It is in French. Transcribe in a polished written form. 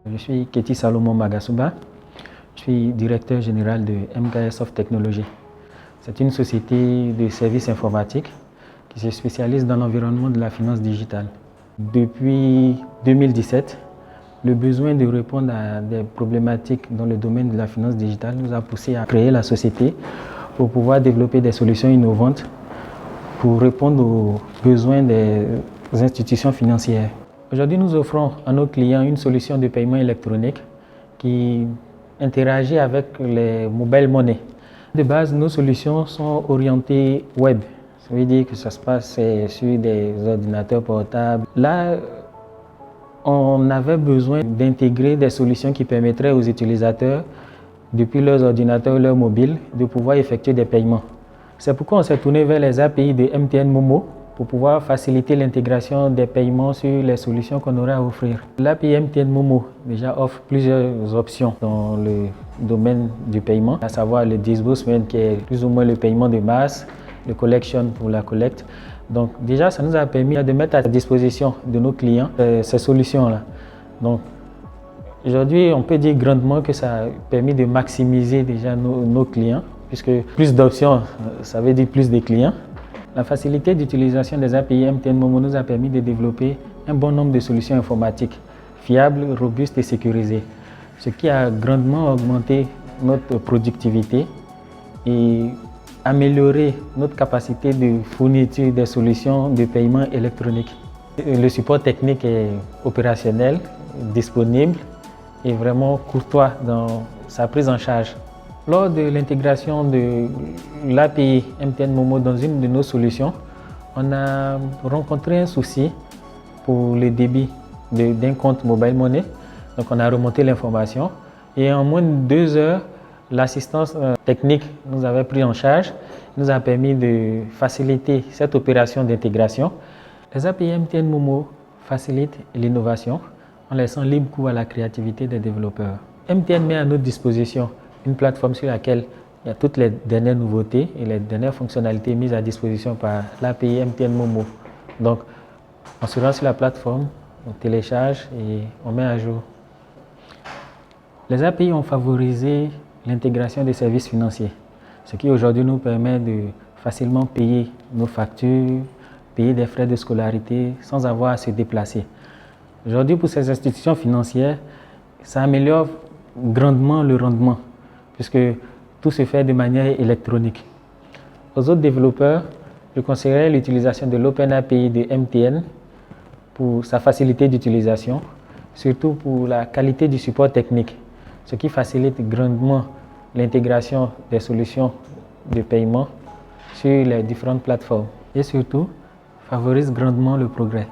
Je suis Keti Salomon Magasuba, je suis directeur général de MKS Soft Technology. C'est une société de services informatiques qui se spécialise dans l'environnement de la finance digitale. Depuis 2017, le besoin de répondre à des problématiques dans le domaine de la finance digitale nous a poussé à créer la société pour pouvoir développer des solutions innovantes pour répondre aux besoins des institutions financières. Aujourd'hui, nous offrons à nos clients une solution de paiement électronique qui interagit avec les mobile money. De base, nos solutions sont orientées web. Ça veut dire que ça se passe sur des ordinateurs portables. Là, on avait besoin d'intégrer des solutions qui permettraient aux utilisateurs, depuis leurs ordinateurs ou leurs mobiles, de pouvoir effectuer des paiements. C'est pourquoi on s'est tourné vers les API de MTN Momo pour pouvoir faciliter l'intégration des paiements sur les solutions qu'on aurait à offrir. L'API MTN Momo déjà offre plusieurs options dans le domaine du paiement, à savoir le disbursement qui est plus ou moins le paiement de masse, le collection pour la collecte. Donc déjà, ça nous a permis de mettre à disposition de nos clients ces solutions-là. Donc aujourd'hui, on peut dire grandement que ça a permis de maximiser déjà nos clients, puisque plus d'options, ça veut dire plus de clients. La facilité d'utilisation des API MTN Momo nous a permis de développer un bon nombre de solutions informatiques fiables, robustes et sécurisées, ce qui a grandement augmenté notre productivité et amélioré notre capacité de fourniture des solutions de paiement électronique. Le support technique est opérationnel, disponible et vraiment courtois dans sa prise en charge. Lors de l'intégration de l'API MTN Momo dans une de nos solutions, on a rencontré un souci pour le débit d'un compte mobile money. Donc on a remonté l'information et en moins de 2 heures, l'assistance technique nous avait pris en charge, nous a permis de faciliter cette opération d'intégration. Les API MTN Momo facilitent l'innovation en laissant libre cours à la créativité des développeurs. MTN met à notre disposition une plateforme sur laquelle il y a toutes les dernières nouveautés et les dernières fonctionnalités mises à disposition par l'API MTN Momo. Donc, on se rend sur la plateforme, on télécharge et on met à jour. Les API ont favorisé l'intégration des services financiers, ce qui aujourd'hui nous permet de facilement payer nos factures, payer des frais de scolarité sans avoir à se déplacer. Aujourd'hui, pour ces institutions financières, ça améliore grandement le rendement, puisque tout se fait de manière électronique. Aux autres développeurs, je conseillerais l'utilisation de l'OpenAPI de MTN pour sa facilité d'utilisation, surtout pour la qualité du support technique, ce qui facilite grandement l'intégration des solutions de paiement sur les différentes plateformes et surtout favorise grandement le progrès.